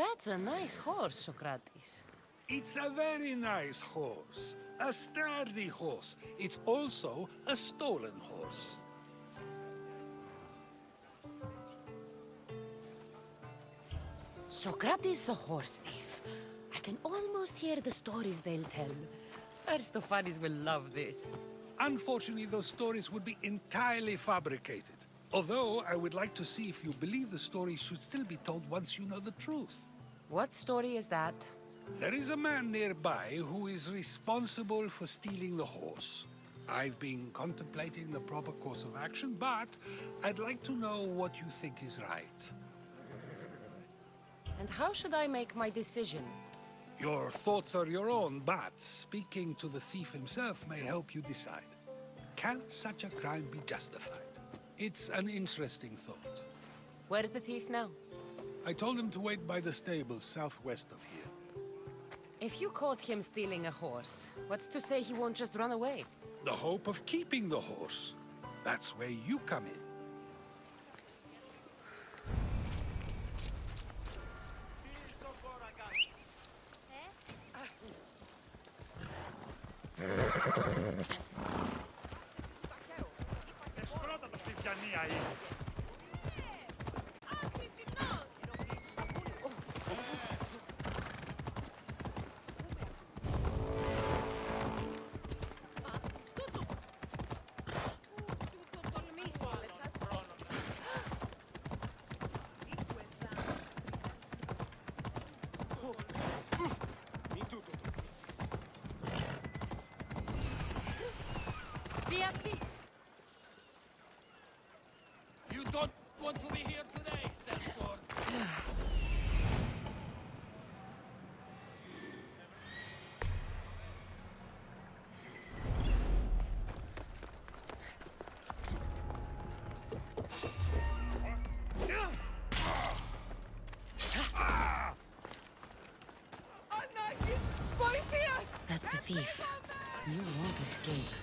That's a nice horse, Socrates. It's a very nice horse. A sturdy horse. It's also a stolen horse. Socrates the horse thief. I can almost hear the stories they'll tell. Aristophanes will love this. Unfortunately, those stories would be entirely fabricated. Although, I would like to see if you believe the stories should still be told once you know the truth. What story is that? There is a man nearby who is responsible for stealing the horse. I've been contemplating the proper course of action, but I'd like to know what you think is right. And how should I make my decision? Your thoughts are your own, but speaking to the thief himself may help you decide. Can such a crime be justified? It's an interesting thought. Where's the thief now? I told him to wait by the stables southwest of here. If you caught him stealing a horse, what's to say he won't just run away? The hope of keeping the horse. That's where you come in. You don't want to be here today, Centaur. That's the thief. You won't escape.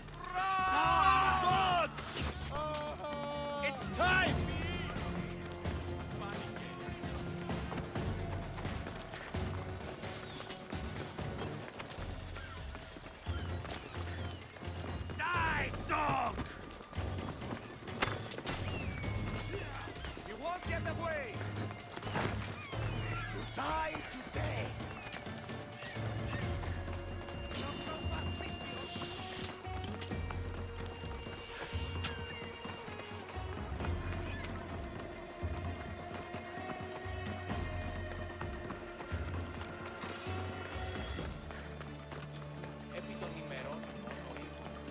It's time! Die, dog! You won't get away! You die today! Not so fast, Crispios! Επί των ημερών μόνο ήρθος.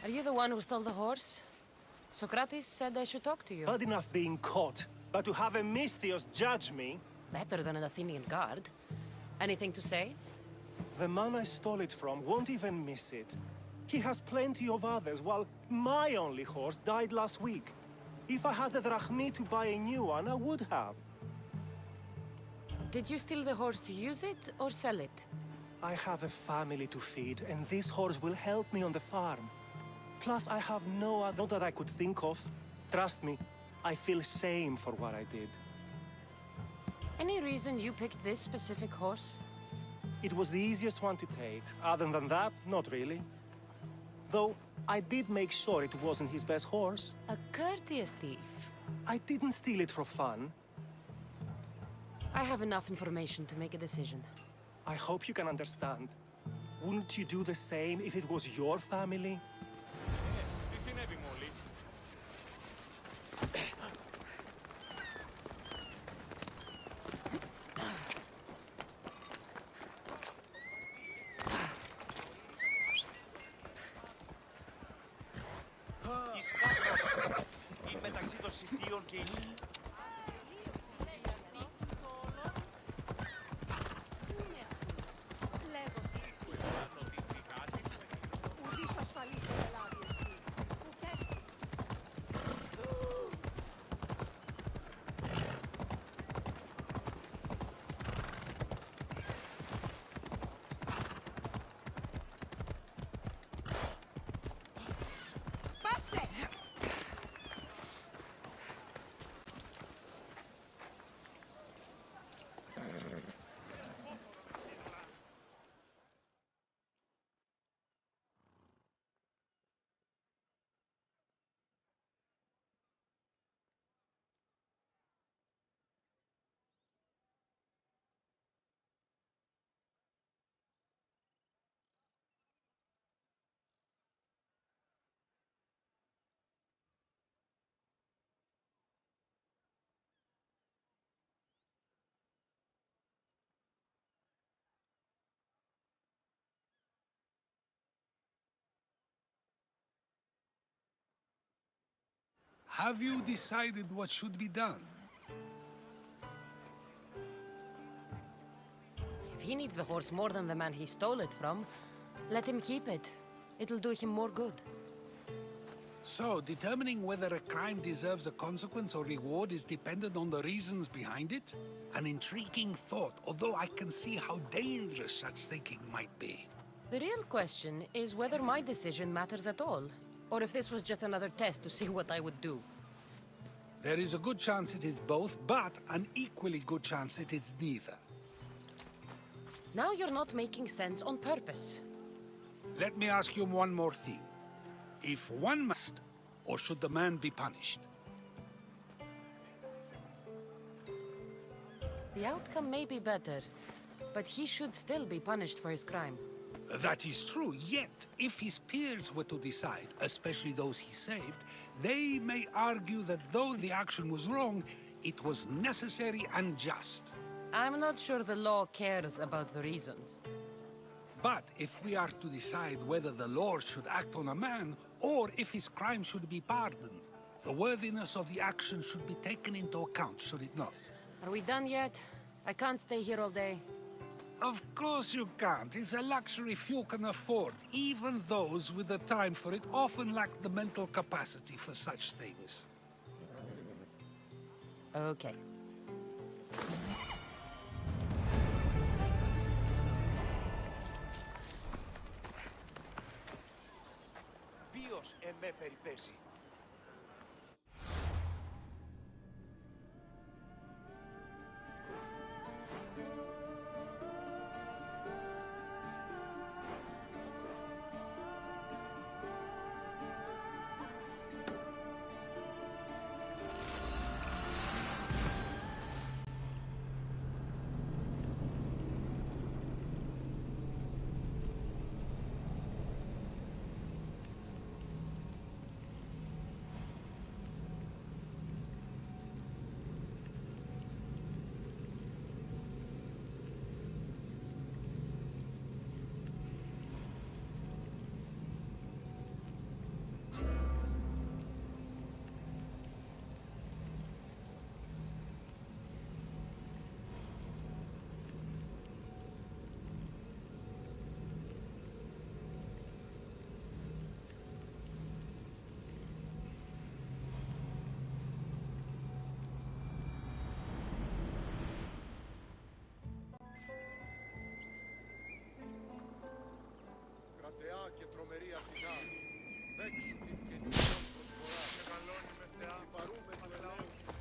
Are you the one who stole the horse? Socrates said I should talk to you. Bad enough being caught, but to have a Misthios judge me? Better than an Athenian guard. Anything to say? The man I stole it from won't even miss it. He has plenty of others, while my only horse died last week. If I had the drachmi to buy a new one, I would have. Did you steal the horse to use it or sell it? I have a family to feed, and this horse will help me on the farm. Plus, I have no other that I could think of. Trust me, I feel shame for what I did. Any reason you picked this specific horse? It was the easiest one to take. Other than that, not really. Though, I did make sure it wasn't his best horse. A courteous thief. I didn't steal it for fun. I have enough information to make a decision. I hope you can understand. Wouldn't you do the same if it was your family? Τι συνέβη μόλις? Ή μεταξύ των συστήων και... Ουδής ασφαλής ελάδι εστί. Ουκέστη. Πάψε! Have you decided what should be done? If he needs the horse more than the man he stole it from, let him keep it. It'll do him more good. So, determining whether a crime deserves a consequence or reward is dependent on the reasons behind it? An intriguing thought, although I can see how dangerous such thinking might be. The real question is whether my decision matters at all, or if this was just another test to see what I would do. There is a good chance it is both, but an equally good chance it is neither. Now you're not making sense on purpose. Let me ask you one more thing. If one must, or should the man be punished? The outcome may be better, but he should still be punished for his crime. That is true, yet if his peers were to decide, especially those he saved, they may argue that though the action was wrong, it was necessary and just. I'm not sure the law cares about the reasons. But if we are to decide whether the law should act on a man, or if his crime should be pardoned, the worthiness of the action should be taken into account, should it not? Are we done yet? I can't stay here all day. Of course you can't. It's a luxury few can afford. Even those with the time for it often lack the mental capacity for such things. Okay. Ποιος εμέ περιπέσει. Κρατεά και τρομερή Αθηνά, δέξου την καινούργια προσφορά και καλώνει με θεά, παρούμε του ελέους σου.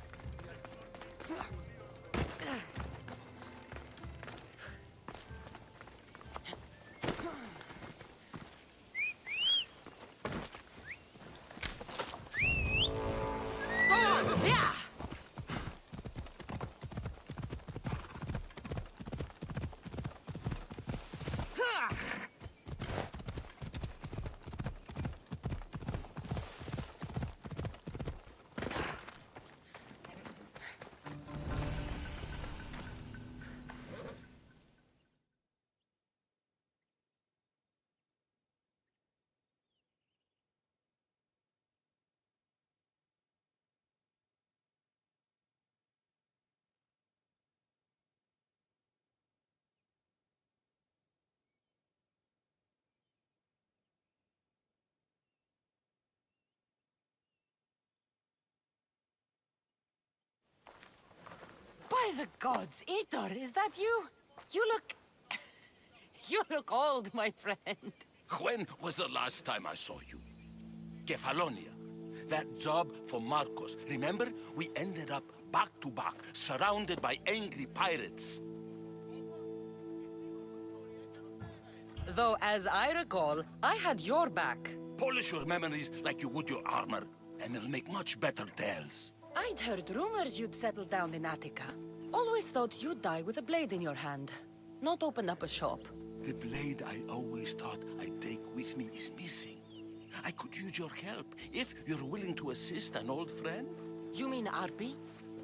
By the gods, Itor, is that you? You look... You look old, my friend. When was the last time I saw you? Kefalonia. That job for Marcos. Remember? We ended up back to back, surrounded by angry pirates. Though, as I recall, I had your back. Polish your memories like you would your armor, and they'll make much better tales. I'd heard rumors you'd settled down in Attica. Always thought you'd die with a blade in your hand, not open up a shop. The blade I always thought I'd take with me is missing. I could use your help, if you're willing to assist an old friend. You mean Arpi?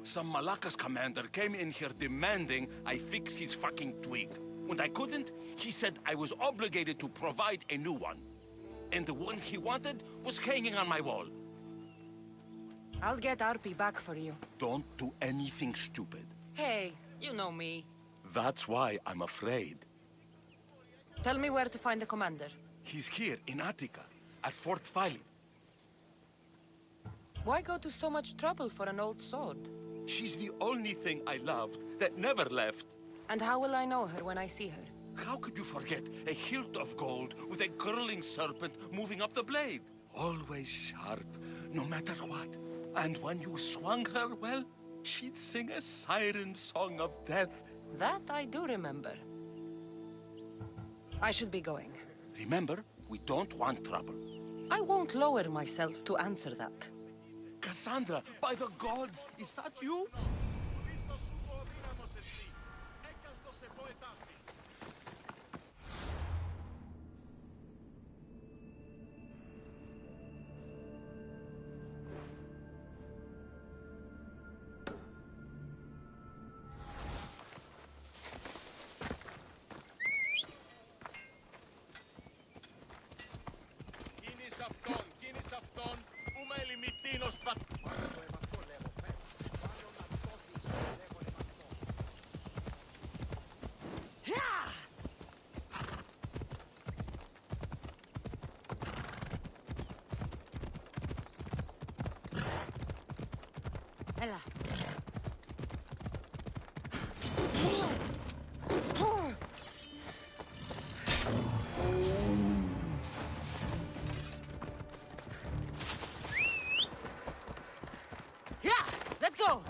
Some Malakas commander came in here demanding I fix his fucking twig. When I couldn't, he said I was obligated to provide a new one. And the one he wanted was hanging on my wall. I'll get Arpi back for you. Don't do anything stupid. Hey, you know me. That's why I'm afraid. Tell me where to find the commander. He's here in Attica, at Fort Philip. Why go to so much trouble for an old sword? She's the only thing I loved that never left. And how will I know her when I see her? How could you forget a hilt of gold with a curling serpent moving up the blade? Always sharp, no matter what. And when you swung her, well, she'd sing a siren song of death. That I do remember. I should be going. Remember, we don't want trouble. I won't lower myself to answer that. Cassandra, by the gods, is that you? Κίνης αυτόν, ούμε ελιμητίνος πατ... Έλα. Yeah, let's go.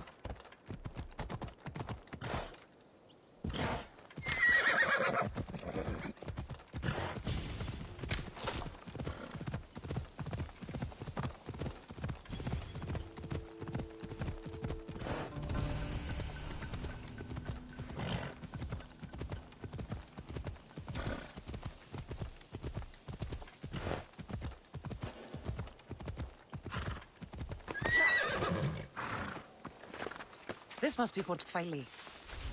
This must be Fort Filey.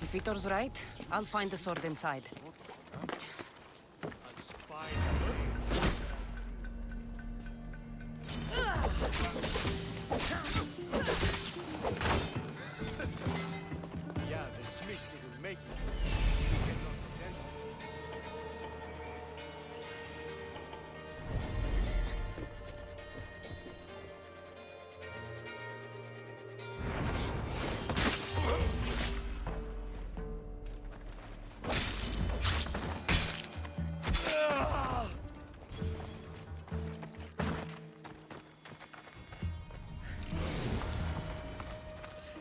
If Vitor's right, I'll find the sword inside. Yeah, the smith will make it. He cannot pretend.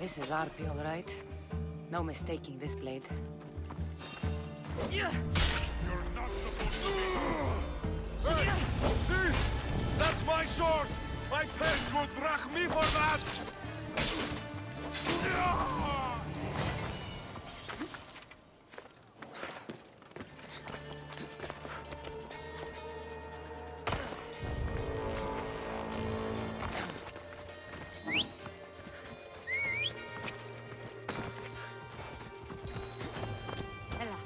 This is Arpi, all right. No mistaking this blade. Yeah. You're not supposed to be... Hey! This! That's my sword! I paid good drachmi for that! Έλα.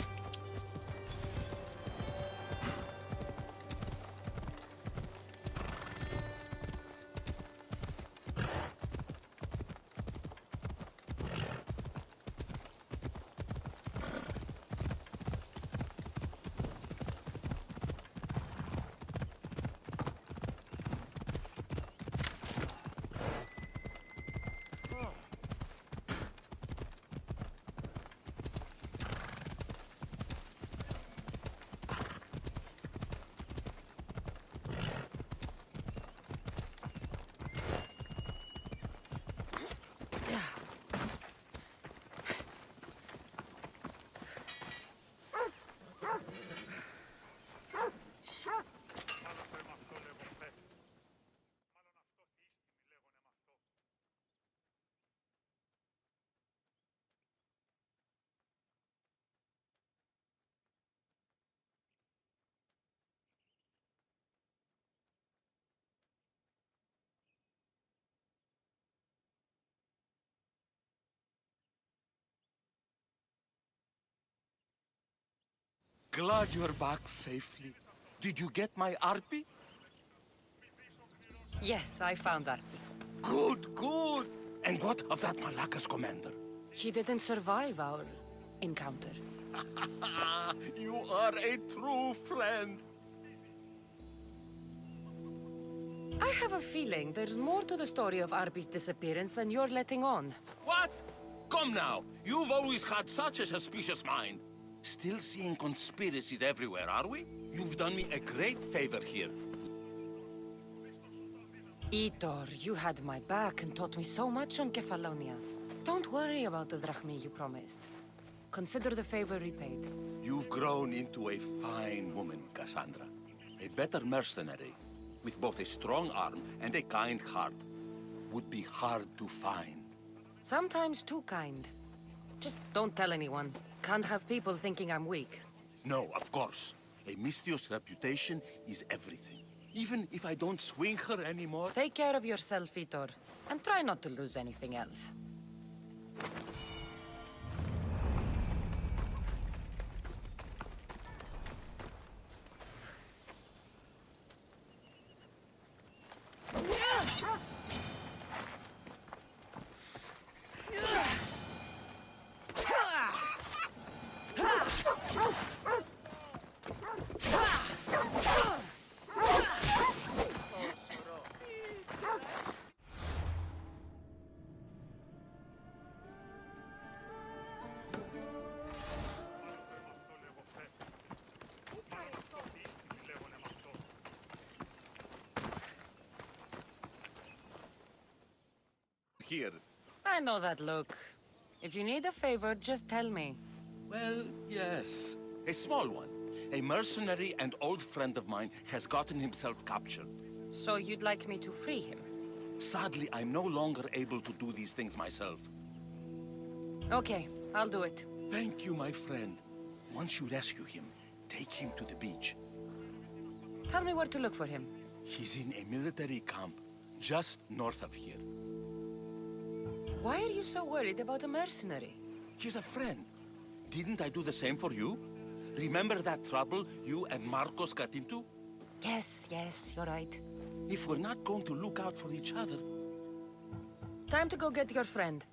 Glad you're back safely. Did you get my Arpy? Yes, I found Arpi. Good, good. And what of that Malacca's commander? He didn't survive our encounter. You are a true friend. I have a feeling there's more to the story of Arpi's disappearance than you're letting on. What? Come now. You've always had such a suspicious mind. Still seeing conspiracies everywhere, are we? You've done me a great favor here. Itor, you had my back and taught me so much on Kefalonia. Don't worry about the drachmi you promised. Consider the favor repaid. You've grown into a fine woman, Cassandra. A better mercenary, with both a strong arm and a kind heart, would be hard to find. Sometimes too kind. Just don't tell anyone. Can't have people thinking I'm weak. No, of course. A Misthios reputation is everything. Even if I don't swing her anymore. Take care of yourself, Itor. And try not to lose anything else. Here. I know that look. If you need a favor, just tell me. Well, yes. A small one. A mercenary and old friend of mine has gotten himself captured. So you'd like me to free him? Sadly, I'm no longer able to do these things myself. Okay, I'll do it. Thank you, my friend. Once you rescue him, take him to the beach. Tell me where to look for him. He's in a military camp just north of here. Why are you so worried about a mercenary? He's a friend. Didn't I do the same for you? Remember that trouble you and Marcos got into? Yes, you're right. If we're not going to look out for each other... Time to go get your friend.